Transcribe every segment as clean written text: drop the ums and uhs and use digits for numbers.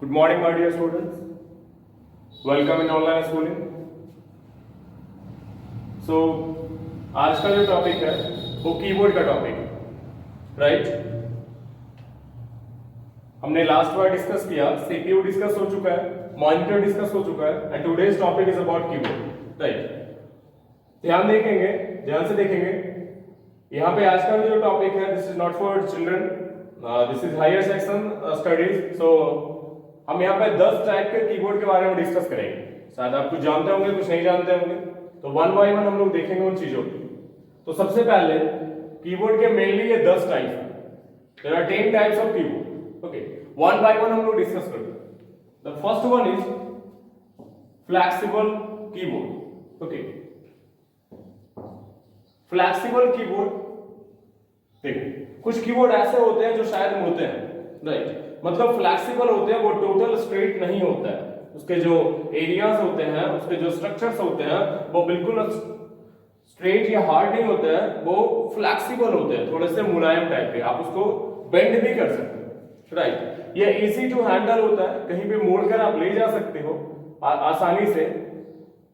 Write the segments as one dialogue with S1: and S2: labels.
S1: Good morning, my dear students. Welcome in online schooling. So, आज का जो topic है वो कीबोर्ड का टॉपिक है, राइट? हमने लास्ट बार डिस्कस किया, सीपीयू डिस्कस हो चुका है, मॉनिटर डिस्कस हो चुका है, and today's topic is about keyboard, right? ध्यान देखेंगे, ध्यान से देखेंगे। यहाँ पे आज का जो टॉपिक है, this is not for children, this is higher section studies. So हम यहाँ पे 10 टाइप के कीबोर्ड के बारे में डिस्कस करेंगे। शायद आप कुछ जानते होंगे, कुछ नहीं जानते होंगे, तो वन बाय वन हम लोग देखेंगे उन चीजों को। तो सबसे पहले कीबोर्ड के मेनली ये 10 टाइप हैं। There are 10 types of keyboard. Okay, one by one हम लोग डिस्कस करते हैं। The first one is flexible keyboard. Okay, flexible keyboard, देखिए कुछ कीबोर्ड ऐसे होते हैं जो शायद मुड़ते हैं, राइट? मतलब फ्लेक्सिबल होते हैं, वो टोटल स्ट्रेट नहीं होता है। उसके जो एरियाज होते हैं, उसके जो स्ट्रक्चर्स होते हैं, वो बिल्कुल स्ट्रेट या हार्ड नहीं होते हैं, वो फ्लेक्सिबल होते हैं, थोड़े से मुलायम टाइप के। आप उसको बेंड भी कर सकते हो, राइट? ये इजी टू हैंडल होता है, कहीं भी मोड़कर आप ले जा सकते हो आसानी से।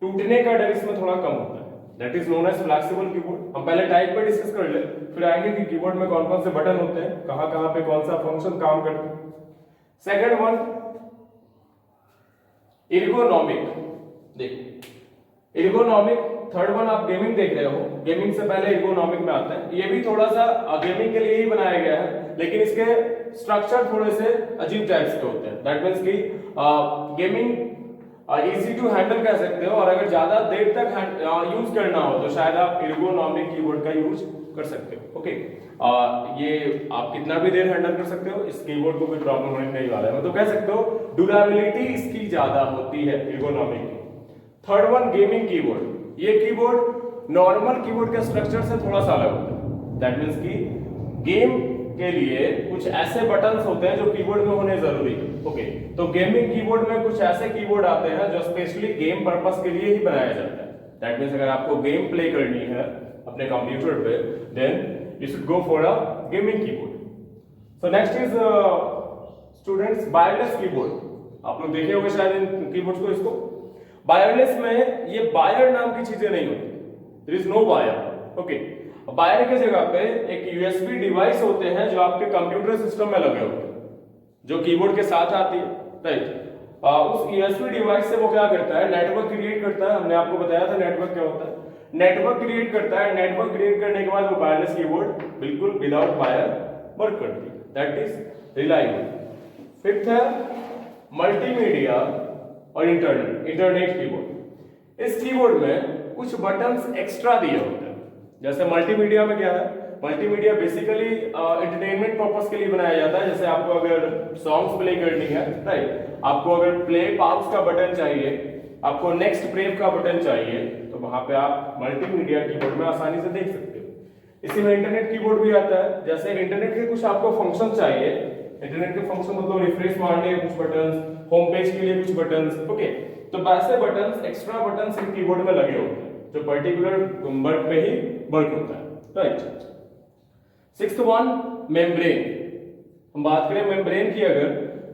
S1: टूटने का डर इसमें थोड़ा कम होता है। That is known as flexible keyboard. हम पहले टाइप पे डिस्कस कर ले, फिर आएंगे कि कीबोर्ड में कौन कौन से बटन होते हैं, कहां कहां पे कौन सा फंक्शन काम करते हैं। Second one, ergonomic. देखो एर्गोनॉमिक। थर्ड वन, आप गेमिंग देख रहे हो, गेमिंग से पहले एर्गोनॉमिक में आता है। ये भी थोड़ा सा गेमिंग के लिए ही बनाया गया है, लेकिन इसके स्ट्रक्चर थोड़े से अजीब टाइप्स के होते हैं। दैट मींस कि गेमिंग इजी टू हैंडल कर सकते हो, और अगर ज्यादा देर तक यूज करना हो तो शायद आप एर्गोनॉमिक कीबोर्ड का यूज कर सकते हो। ओके, ये आप कितना भी देर हैंडल कर सकते हो, इस कीबोर्ड को कोई प्रॉब्लम होने नहीं वाला है। मतलब कह सकते हो ड्यूरेबिलिटी इसकी ज्यादा होती है एर्गोनॉमिक की। Third one, gaming keyboard. ये कीबोर्ड नॉर्मल कीबोर्ड के स्ट्रक्चर से थोड़ा सा अलग होता है। दैट मींस कि गेम के लिए कुछ ऐसे बटन्स होते हैं जो कीबोर्ड में होने जरूरी है। ओके, तो गेमिंग कीबोर्ड में कुछ ऐसे कीबोर्ड आते हैं जो स्पेशली गेम पर्पस के लिए ही बनाया जाता है। दैट मींस अगर आपको गेम प्ले करनी है अपने कंप्यूटर पे, then you should go for a gaming keyboard. So next is students wireless keyboard. आप लोग देखे होंगे शायद इन कीबोर्ड्स को। इसको वायरलेस में ये वायर नाम की चीजें नहीं होती, there is no wire. Okay, wire की जगह पे एक यूएसबी डिवाइस होते हैं जो आपके कंप्यूटर सिस्टम में लगे होते हैं, जो कीबोर्ड के साथ आती है, राइट? उस यूएसबी डिवाइस से वो क्या करता है, नेटवर्क क्रिएट करता है। हमने आपको बताया था नेटवर्क क्या होता है। नेटवर्क क्रिएट करता है, नेटवर्क क्रिएट करने के बाद वो वायरलेस कीबोर्ड बिल्कुल विदाउट वायर वर्क करती है। That is reliable. फिफ्थ है मल्टीमीडिया और इंटरनेट कीबोर्ड। इस कीबोर्ड में कुछ बटन्स एक्स्ट्रा दिए होते हैं। जैसे मल्टीमीडिया में क्या है, मल्टीमीडिया बेसिकली एंटरटेनमेंट पर्पस के लिए बनाया जाता है। जैसे आपको अगर सॉन्ग्स प्ले करनी है, राइट, आपको अगर प्ले पॉज का बटन चाहिए, आपको नेक्स्ट ब्रेव का बटन चाहिए, तो वहां पे आप मल्टीमीडिया कीबोर्ड में आसानी से देख सकते हो। इसी में इंटरनेट कीबोर्ड भी आता है। जैसे इंटरनेट के कुछ आपको फंक्शन चाहिए, इंटरनेट के फंक्शन मतलब रिफ्रेश मारने के कुछ बटन्स, होम पेज के लिए कुछ बटन्स। ओके, तो वैसे बटन्स, एक्स्ट्रा बटन्स इन कीबोर्ड में लगे होते हैं जो पर्टिकुलर वर्क पे ही वर्क होता है, राइट? Sixth one, membrane. हम बात करें मेम्ब्रेन की अगर,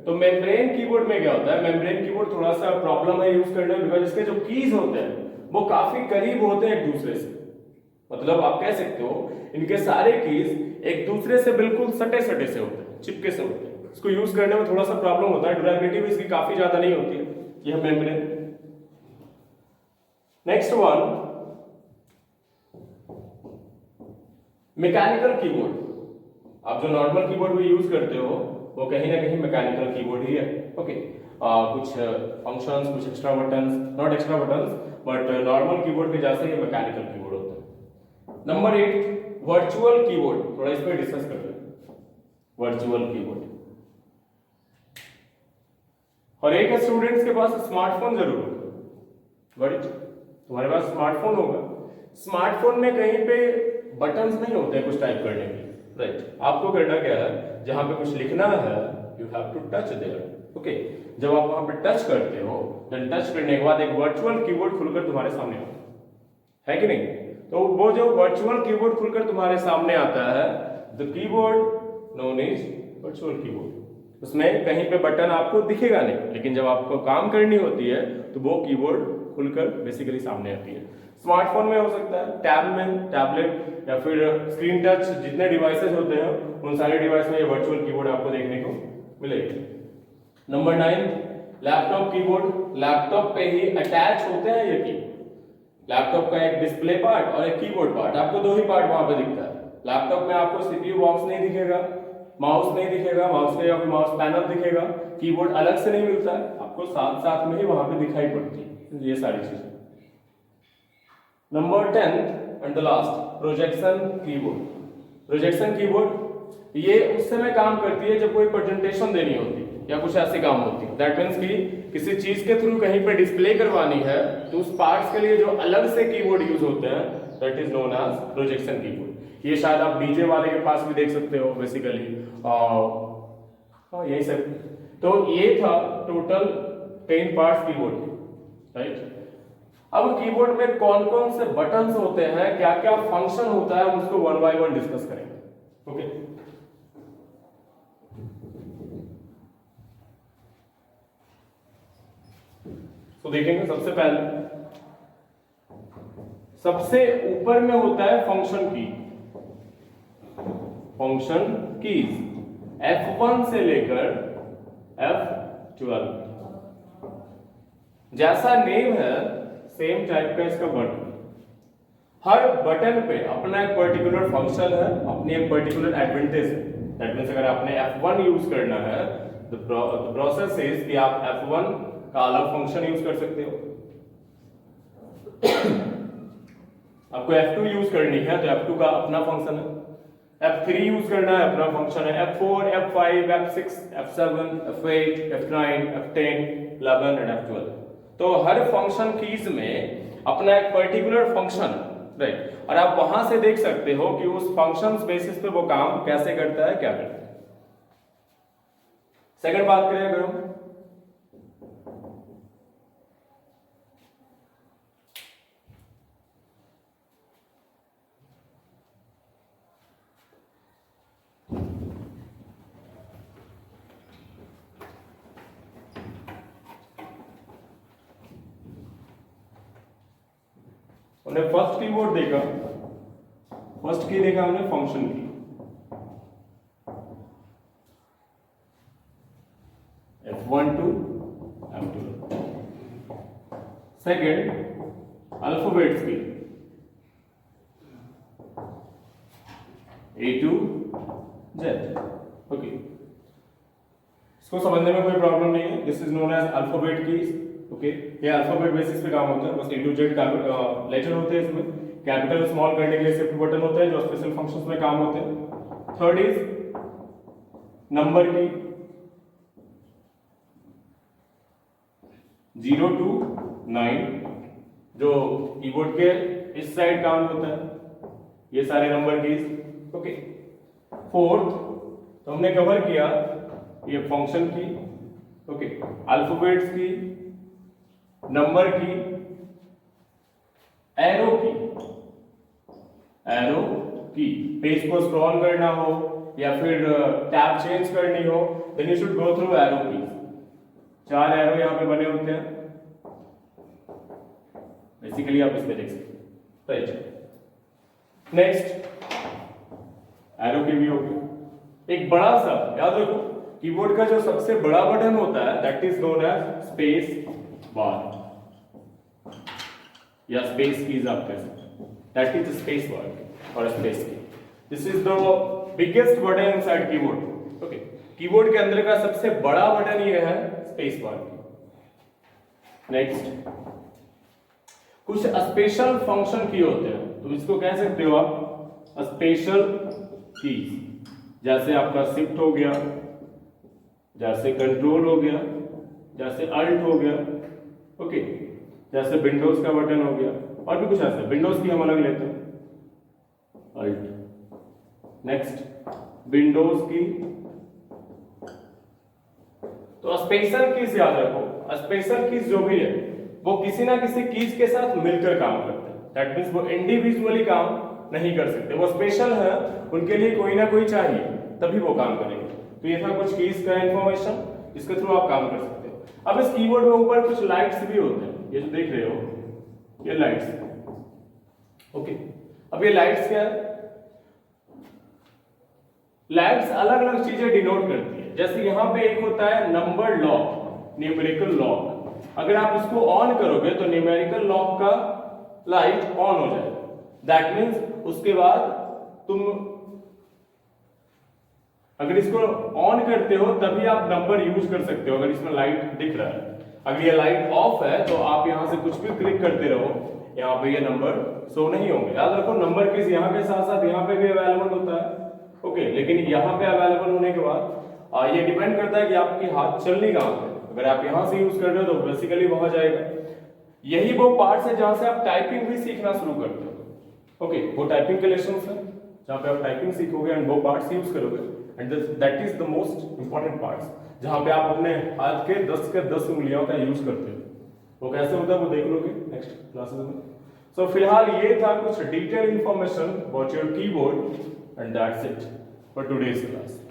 S1: तो मेम्ब्रेन कीबोर्ड में क्या होता है, मेम्ब्रेन कीबोर्ड थोड़ा सा प्रॉब्लम है यूज करने में, बिकॉज इसके जो कीज होते हैं वो काफी करीब होते हैं एक दूसरे से। मतलब आप कह सकते हो इनके सारे कीज एक दूसरे से बिल्कुल सटे सटे से होते हैं, चिपके से होते हैं। इसको यूज करने में थोड़ा सा प्रॉब्लम होता है, ड्यूरेबिलिटी भी इसकी काफी ज्यादा नहीं होती है। यह membrane. Next one, mechanical keyboard. आप जो नॉर्मल कीबोर्ड भी यूज करते हो वो कहीं ना कहीं मैकेनिकल कीबोर्ड ही है। ओके, कुछ फंक्शंस, कुछ extra buttons, not extra buttons but normal keyboard के जैसे ही मैकेनिकल कीबोर्ड होता है। Number 8, virtual keyboard. थोड़ा इस पे डिस्कस करते हैं, वर्चुअल कीबोर्ड। और एक स्टूडेंट्स के पास स्मार्टफोन जरूर होगा, राइट? तुम्हारे पास स्मार्टफोन होगा। स्मार्टफोन में कहीं पे बटन्स नहीं होते हैं कुछ टाइप करने के, राइट? आपको करना क्या है, जहां पे कुछ लिखना है you have to touch there. Okay, जब आप वहां पे टच करते हो, देन टच करने के बाद एक वर्चुअल कीबोर्ड खुलकर तुम्हारे सामने आता है कि नहीं? तो वो जो वर्चुअल कीबोर्ड खुलकर तुम्हारे सामने आता है, the keyboard known is virtual keyboard. उसमें कहीं पे बटन आपको दिखेगा नहीं, लेकिन जब आपको काम करनी होती है तो वो कीबोर्ड खुलकर बेसिकली सामने आती है। स्मार्टफोन में हो सकता है, टैब में, टैबलेट या फिर स्क्रीन टच, जितने डिवाइसेस होते हैं उन सारे डिवाइस में ये वर्चुअल कीबोर्ड आपको देखने को मिलेगी। Number 9, laptop keyboard. लैपटॉप पे ही अटैच होते हैं ये कीबोर्ड। लैपटॉप का एक डिस्प्ले पार्ट और एक कीबोर्ड पार्ट, आपको दो ही पार्ट वहां पे दिखता है। लैपटॉप में आपको सीपीयू बॉक्स नहीं दिखेगा, माउस नहीं दिखेगा, माउस का या फिर माउस पैनल दिखेगा, कीबोर्ड अलग से नहीं मिलता है, आपको साथ साथ में ही वहां पे दिखाई पड़ती है ये सारी चीजें। Number 10 and the last, projection keyboard. Projection keyboard ये उस समय काम करती है जब कोई प्रेजेंटेशन देनी होती है या कुछ ऐसे काम होती है। दैट मीन्स कि किसी चीज के थ्रू कहीं पे डिस्प्ले करवानी है तो उस पार्ट्स के लिए जो अलग से कीबोर्ड यूज होते हैं that is known as projection keyboard. ये शायद आप डीजे वाले के पास भी देख सकते हो बेसिकली। यही सब। तो ये था टोटल 10 पार्ट्स कीबोर्ड, राइट। अब कीबोर्ड में कौन कौन से बटन्स होते हैं, क्या क्या फंक्शन होता है, हम उसको वन बाय वन डिस्कस करेंगे। ओके, तो देखेंगे सबसे पहले सबसे ऊपर में होता है फंक्शन की। फंक्शन कीज F1 से लेकर F12, जैसा नेम है सेम टाइप का इसका बटन। हर बटन पे अपना एक पर्टिकुलर फंक्शन है, अपनी एक पर्टिकुलर एडवांटेज है। दैट मींस अगर आपने F1 यूज करना है द प्रोसेस इज कि आप F1 का अलग फंक्शन यूज कर सकते हो। आपको F2 यूज करनी है तो F2 का अपना फंक्शन है, F3 यूज करना है अपना फंक्शन है, F4, F5, F6, F7, F8, F9, F10, 11 and F12। तो हर फंक्शन कीज में अपना एक पर्टिकुलर फंक्शन, राइट, और आप वहां से देख सकते हो कि उस फंक्शन बेसिस पे वो काम कैसे करता है, क्या करता है। सेकंड बात करें अगर हम हमने फर्स्ट कीवर्ड देखा, फर्स्ट की देखा हमने फंक्शन की, F1 to F2। Second alphabets key A to Z। Okay, इसको समझने में कोई प्रॉब्लम नहीं है। This is known as alphabet keys. Okay, ये अल्फाबेट बेसिस पे काम होता है, बस A to Z लेटर होते हैं इसमें। कैपिटल स्मॉल करने के लिए शिफ्ट बटन होता है जो स्पेशल फंक्शंस में काम होते हैं। थर्ड इज नंबर की 0 to 9 जो कीबोर्ड के इस साइड काउंट होता है, ये सारे नंबर कीज। ओके, फोर्थ तो हमने कवर किया ये function key, okay, alphabets key, number key, arrow key. Arrow key page को स्क्रॉल करना हो या फिर टैब चेंज करनी हो then you should go through arrow key. 4 arrow यहां पे बने होते हैं बेसिकली, आप इसमें देख सकते हैं, राइट। नेक्स्ट एरो की भी हो गया। एक बड़ा सा याद रखो, कीबोर्ड का जो सबसे बड़ा बटन होता है that is known as space bar या स्पेस कीज आप कह सकते हैं। दैट इज स्पेस बार और स्पेस की। This is the biggest button inside keyboard. Okay, keyboard के अंदर का सबसे बड़ा बटन ये है स्पेस बार। नेक्स्ट कुछ स्पेशल फंक्शन की होते हैं, तो इसको कह सकते हो आप स्पेशल कीज। जैसे आपका शिफ्ट हो गया, जैसे कंट्रोल हो गया, जैसे अल्ट हो गया, ओके, जैसे विंडोज का बटन हो गया, और भी कुछ ऐसे। विंडोज की हम अलग लेते हैं, अल्ट। नेक्स्ट विंडोज की। तो स्पेशल कीज याद रखो, स्पेशल कीज जो भी है वो किसी ना किसी कीज के साथ मिलकर काम करते हैं। दैट मींस वो इंडिविजुअली काम नहीं कर सकते, वो स्पेशल है, उनके लिए कोई ना कोई चाहिए तभी वो काम करेंगे। तो ये था कुछ कीज का इंफॉर्मेशन, इसके थ्रू आप काम कर सकते हो। अब इस कीबोर्ड में ऊपर कुछ लाइट्स भी होते हैं, ये जो देख रहे हो ये लाइट्स। ओके, अब ये लाइट्स क्या है? लाइट्स अलग अलग चीजें डिनोट करती है। जैसे यहां पे एक होता है नंबर लॉक, न्यूमेरिकल लॉक। अगर आप इसको ऑन करोगे तो न्यूमेरिकल लॉक का लाइट ऑन हो जाएगा। दैट मीन्स उसके बाद तुम अगर इसको ऑन करते हो तभी आप नंबर यूज कर सकते हो, अगर इसमें लाइट दिख रहा है। अगर ये लाइट ऑफ है तो आप यहां से कुछ भी क्लिक करते रहो, यहाँ पे ये नंबर शो नहीं होंगे। याद रखो नंबर किस यहाँ के साथ साथ यहाँ पे भी अवेलेबल होता है। ओके, लेकिन यहाँ पे अवेलेबल होने के बाद ये डिपेंड करता है कि आपकी हाथ चलनी कहाँ पे। अगर आप यहाँ से यूज कर रहे हो तो बेसिकली वहां जाएगा। यही वो पार्ट्स है जहां से आप टाइपिंग भी सीखना शुरू करते हो। ओके, वो टाइपिंग के लेसन्स हैं जहाँ पे आप टाइपिंग सीखोगे एंड वो पार्ट्स यूज करोगे, and that is the most important parts जहाँ पे आप अपने हाथ के 10 उंगलियों का यूज करते हो। वो कैसे होता है वो देख लोगे नेक्स्ट क्लासेस में। सो फिलहाल ये था कुछ detail information about your keyboard and that's it for today's class.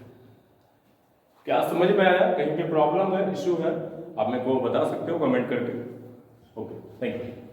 S1: क्या समझ में आया? कहीं पे प्रॉब्लम है, इशू है, आप मेरे को बता सकते हो कमेंट करके। Okay, thank you.